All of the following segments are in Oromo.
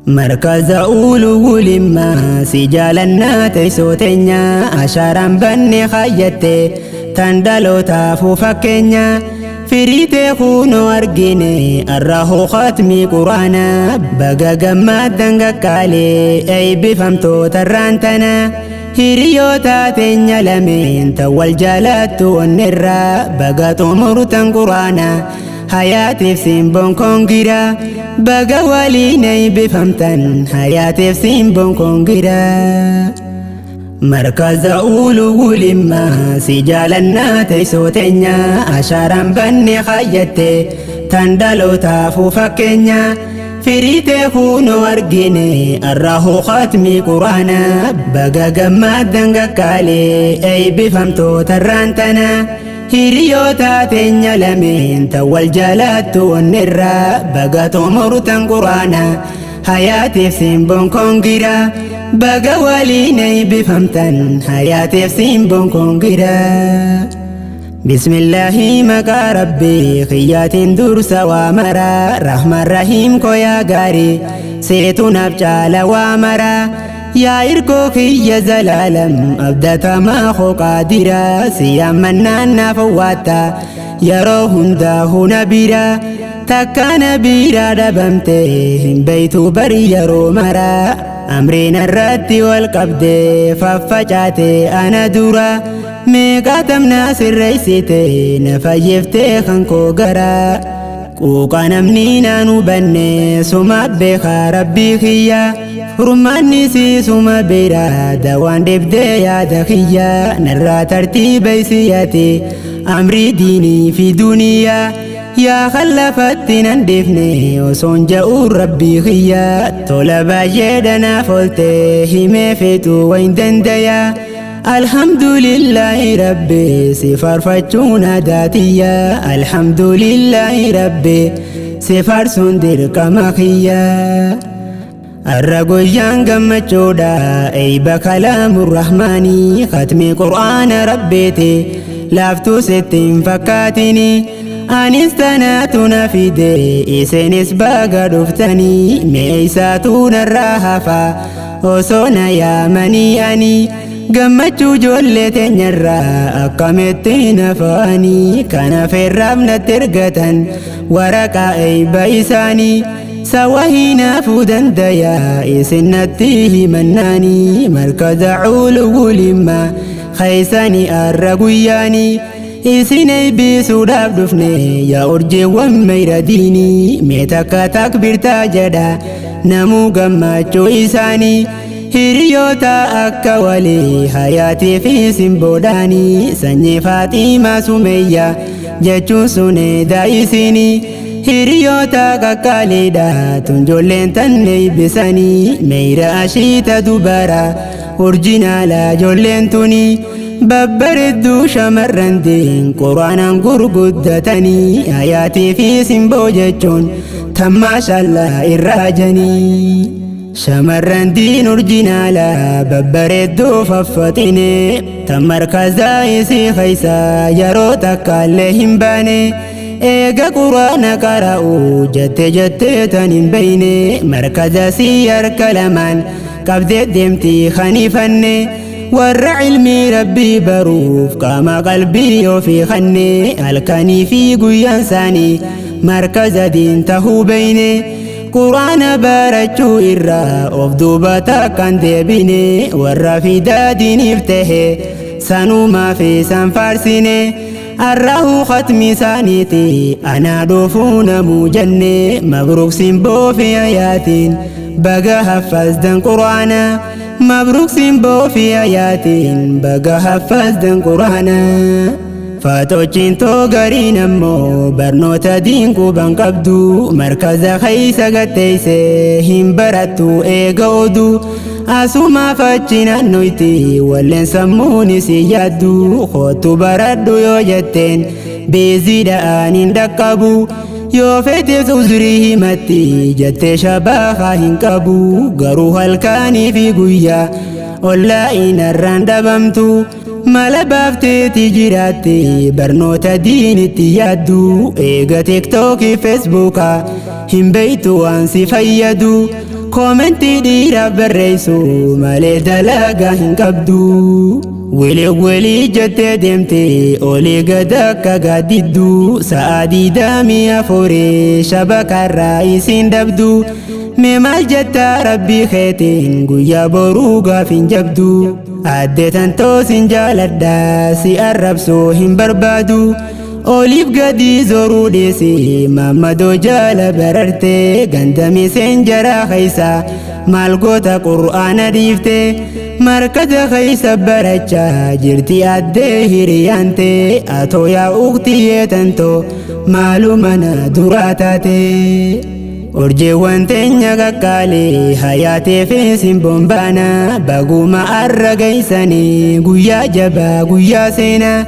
مركز أولو لما سجالنا تيسوتينيا أشاران بني خيّتي تندلو تافو فكينيا فريتي خونو أرجيني الرهو ختمي قرانا بقى جماد دنقالي أي بفهمتو ترانتنا هيريو تاتينيا لمين تول جالاتو النرا بقى تمر تنقرانا حياتي في سيمبون كونغيرا بقى واليني بفهمتن حياتي في سيمبون كونغيرا مركز أولو لما سجالنا تيسوتينيا أشاران بني خيّتي تندلو تافو فكينيا فريتي خونو أرجيني الرهو ختمي قرانا بقى جماد دنقالي أي بفهمتو ترانتنا هيريو تاتينيا لمين تول جالاتو النرا بقى تمر تنقرانا حياتي في سيمبون كونغيرا بقى واليني بفهمتن حياتي في سيمبون كونغيرا بسم الله مقا ربي خيات درس وامرا رحمن رحيم كويا غاري سيتو نبجال وامرا يا إركو خي زلالم أبدتا ما خو قادرا سيامنا نفواتا يرو هنده نبيرا تكا نبيرا دبمته بيتو بري يرو مرا أمرين الرد والقبد ففجاتي أنا دورا ميقاتم ناصر ريسيتي نفجفتي خنكو غرا قوقا نمنينا نبني سما بخا ربي خيا رماني سي سما بيرا دوان دبدي يا دخيا نرى ترتيبي سياتي أمري ديني في دنيا يا خلفتنا ندفني وصون جاور ربي خيا طلبا جيدنا فلتي همي فتو وين دنديا الحمد لله ربي سفر فتونا داتيا الحمد لله ربي سفر سندر كمخيا الرقويان قمتشودا أي بكلام الرحمن ختم قرآن ربيتي لافتو ستين فكاتني أنستناتنا في دي إسنس باقا دفتني ميساتون الرهفا وصونا يا مني أني قمتشو جولة نرى أقامتين فاني كان في الرملة ترقة ورقا أي بيساني سواهينا فودن ديا إسنتيه مناني مركز علو لما خيساني الرقوياني إسيني بسوداب دفني يا أرجي وميرديني ميتاكا تكبير تاجدا نمو قمتشو إساني هيريوتا أكا ولي حياتي في سمبوداني سني فاطمة سمية جتشو سوني دايسيني هيريوتا كاكاليدا تنجولين تنلي بساني ميرا أشيتا دوبارا أورجينالا جولين توني ببردو شمرندين قرانا غرغدتني حياتي في سمبو جتشون تماشا الله الراجني شمرندين أورجينالا ببردو ففتيني تمركزا يسي خيسا يرو تكالهم باني إيغا قرآن قرأو جت تنين بيني مركزا سيار كلمان قبضت دمتي خنيفني ور علمي ربي بروف قام قلبي وفي خني الكني في قيان ساني مركز دين تهو بيني قرآن بارجو إرى أفدوبتا كان ديبيني ور في دادين افتهي سانو ما في سان فارسيني الرهو ختمي سانيتي أنا دوفون موجني مبروك سيمبو في آياتين بقى حفظ دن قرآن مبروك سيمبو في آياتين بقى حفظ دن قرآن فاتوچين تو غرين امو برنوتا دين کو بنقبدو مركز خيسا غتيسه هم براتو ايغودو asuma faccina noyti wallen sammuni siyaddu khotu baraddu yo jetten bezida anin dakabu yo fete uzri himati jette shabaha hinkabu garu halkani fi guyya olla inarran dabamtu mala bafteti jirati barnota diniti yaddu ega tiktok facebooka himbeitu ansi fayyadu komentii dhiiraaf barreessu malee dalagaa hin qabdu. Wilii jettee deemtee olii gad akka gaaddiddu sa'a 24 shabakarraa isiin dhabdu. Mee maal jetta rabbii keetiin guyyaa boruu gaaf hin jabdu. Addee tantoo sin jaaladha si arrabsoo hin barbaadu. Oliif gadi zoruu dhiisi mammadoo jaala bararte gandamiseen jaraa keeysa maal goota qur'aana dhiifte markata keeysa barachaa jirti addee hiriyaante atoo yaa uqtiyyee tantoo maalu mana duraa taate. Urjeewwan teenya qaqqaalee hayaatee fi simboombaana baguma arra geeysanii guyyaa jabaa guyyaa seenaa.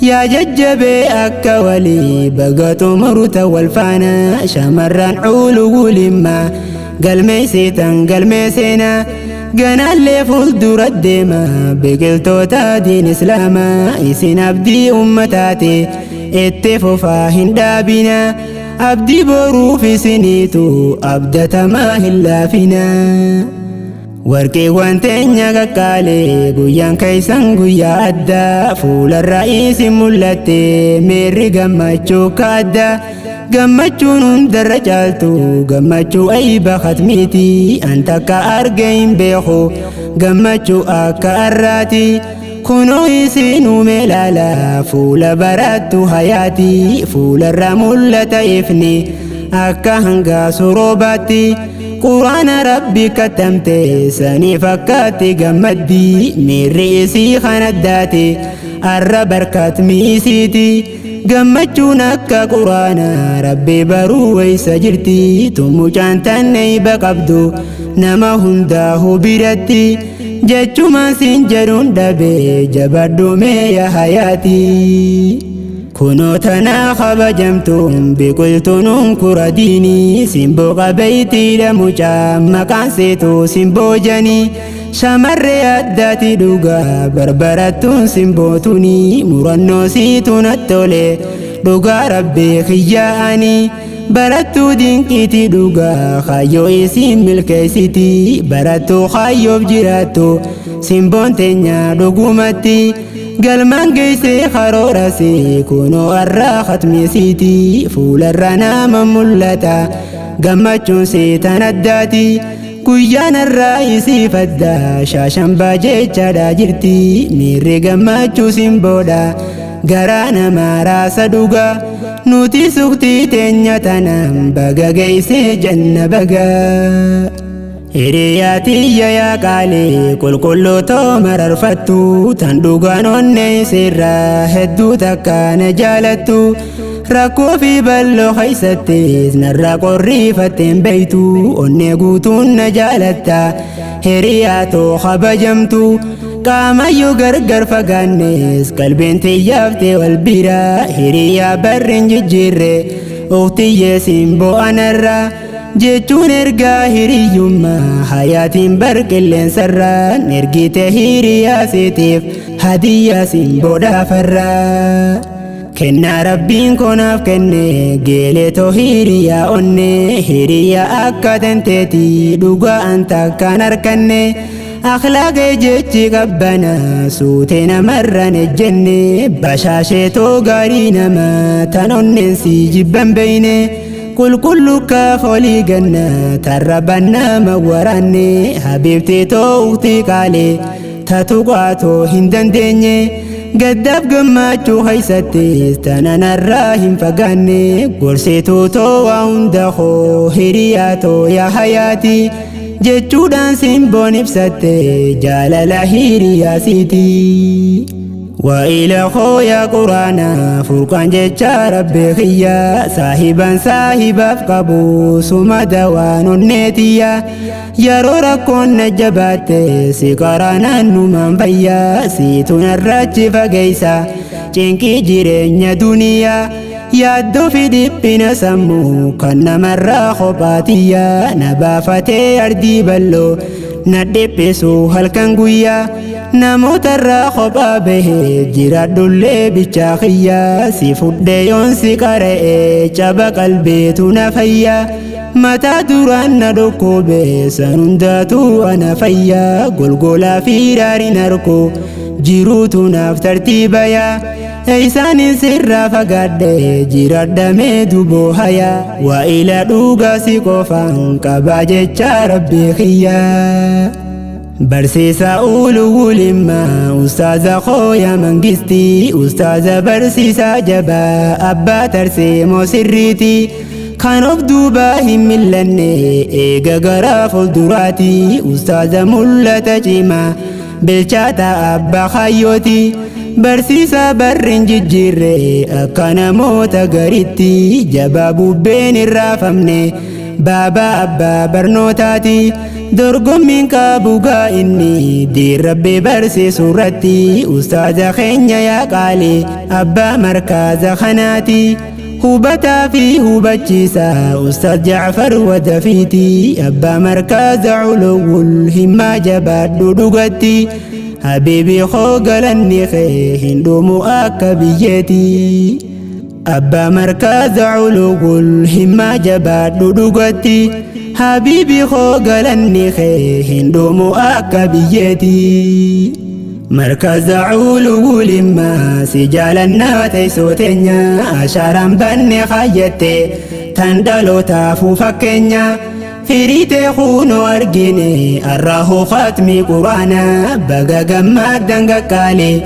yaa jajjabee akka walii bagatu maruta walfaana shamarran cuulu wulimmaa galmeeysitan galmeesseena ganaallee fuuldura deema biqiltoota diin islaamaa isin abdii ummataate itti fufaa hin dhaabina abdii boruuf isiniitu abdatamaa hin laafina. Warqeewwan teenya qaqqaalee guyyaan keeysan guyyaa addaa fuularraa isin mul'atte meerri gammachuu ka addaa gammachuun hundarra caaltu gammachuu ayba khatmiiti an takka arge hin beeku gammachuu akka arraati kunoo isinuu meelaala fuula barattu hayaati fuularraa mul'ata ifni akka hangaasu roobaatti. Quraana rabbi katamte sanii fakkaatti gammaddi meerri isii kanaddaate arra barkat miisiiti gammachuun akka quraana rabbi baruu waysa jirti tumucaan tanneeyba qabdu nama hundaahu biratti jechumaan siin jedhuun dhabe jabadhu meeya hayaati. Kunoo tanaa kabajamtuun biqiltuun kura diinii simboo qabeeytiidha mucaa maqaan seetuu simboo janii shamarree addaati dhugaa barbarattuun simbootunii murannoo siituu nattole dhugaa rabbii kiyyaa'anii barattuu dinqiiti dhugaa kaayyoo isiin milkeessiti barattuu kaayyoof jiraattu simboon teenya dhugumatti. Galmaan geessee karoorase kunoo arraa khatmiisiiti fuularra nama mul'ata gammachuun seetan addaati guyyaan arraa isiifadda shaashan baajechaadha jirti miirri gammachuu simboodha garaa namaa raasa dhugaa nuti suktii teenya tanaan baga geessee janna bagaa. Hiriyaatiyya yaa qaalee qulqullootoo mararfattu tan dhugaan onnee sirraa hedduu takka na jaalattu rakkoo fi balloo keeysattis narraa qorriifatteen beeytu onnee guutuun na jaalatta hiriyaatoo kabajamtu qaamayyuu gargar fagaannes qalbiin tiyyaaftee wal bira hiriyaa barreen jijjiirre uqtiyyee simboo anarraa. jechuun ergaa hiriyyummaa hayaatiin bar qilleensarraan ergite hiriyaa seetiif hadiyyaa simboodhaafarraa kennaa rabbiin konaaf kenne geeletoo hiriyaa onnee hiriyaa akka tanteeti dhugaa an takkaan harkanne akhlaaqee jechi qabbana suutee namarraan ejjenne bashaasheetoo gaarii nama tan onneensi jibban beeyne qulqullukka folii ganna tarrabannama waraanne habiibtee too'uutii qaalee tatuqaatoo hin dandeenye gaddaaf gammachuu keeysattis tananarraa hin fagaanne gorsituu toowaa hunda koo hiriyaatoo yaa hayaati jechuudhaan simboon ibsatte jaalala hiriyaasiiti. وإلى خويا قرانا فرقان جيتشا ربي خيا صاحبا صاحبا فقبو سما دوان النتيا يارو ركون نجبات سيقرانا نمان بيا سيتون الرج فقيسا جنكي جيرين دنيا يادو في دبنا سمو كان مرا خباتيا نبافتي أردي بلو ندبسو هلكن قويا namoota irraa kophaa bahee jiraadhullee bichaa kiyyaa si fudhee yoon si qara'ee caba qalbeetu na fayyaa متى دران ركوبي سننداتو أنا فيا قلقولا في رار نركو جيروتنا في ترتيبيا إيسان سر فقد جيراد ميدو بوهيا وإلى دوغا سيقوفان كباجة ربي خيا برسيسا أولو لما أستاذ خويا منجستي أستاذ برسيسا جبا أبا ترسيمو سريتي كان أبدوبا هم اللني إيغا غراف الدراتي أستاذ ملا تجيما بالشاتا أبا خيوتي برسيسا برين جيجيري أكان موتا غريتي جبابو بين الرافمني بابا أبا برنوتاتي درقم من كابوغا إني دي ربي برسي سورتي أستاذ خينيا يا قالي أبا مركز خناتي هوبتا في هوبتشيسا أستاذ جعفر ودفيتي أبا مركز علو الهمة جباد دودوغتي حبيبي خوغلني خي هندو مؤكبيتي أبا مركز علو الهمة جباد دودوغتي حبيبي خوغلني خي هندو مؤكبيتي مركز علو لما سجالنا تيسوتنيا أشارم بني خيتي تندلو تافو فكنيا فريتي خونو أرجيني أراهو خاتمي قرانا بقى قمار دنقا كالي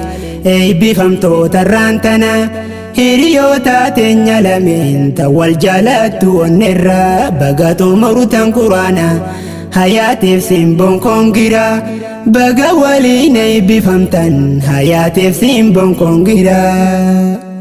أي بفمتو ترانتنا هيريوتا تنيا لمن تول جالاتو النرا بقى تمرتن قرانا حياتي في سيمبون كونغيرا بقى وليني بفمتن حياتي في سيمبون كونغيرا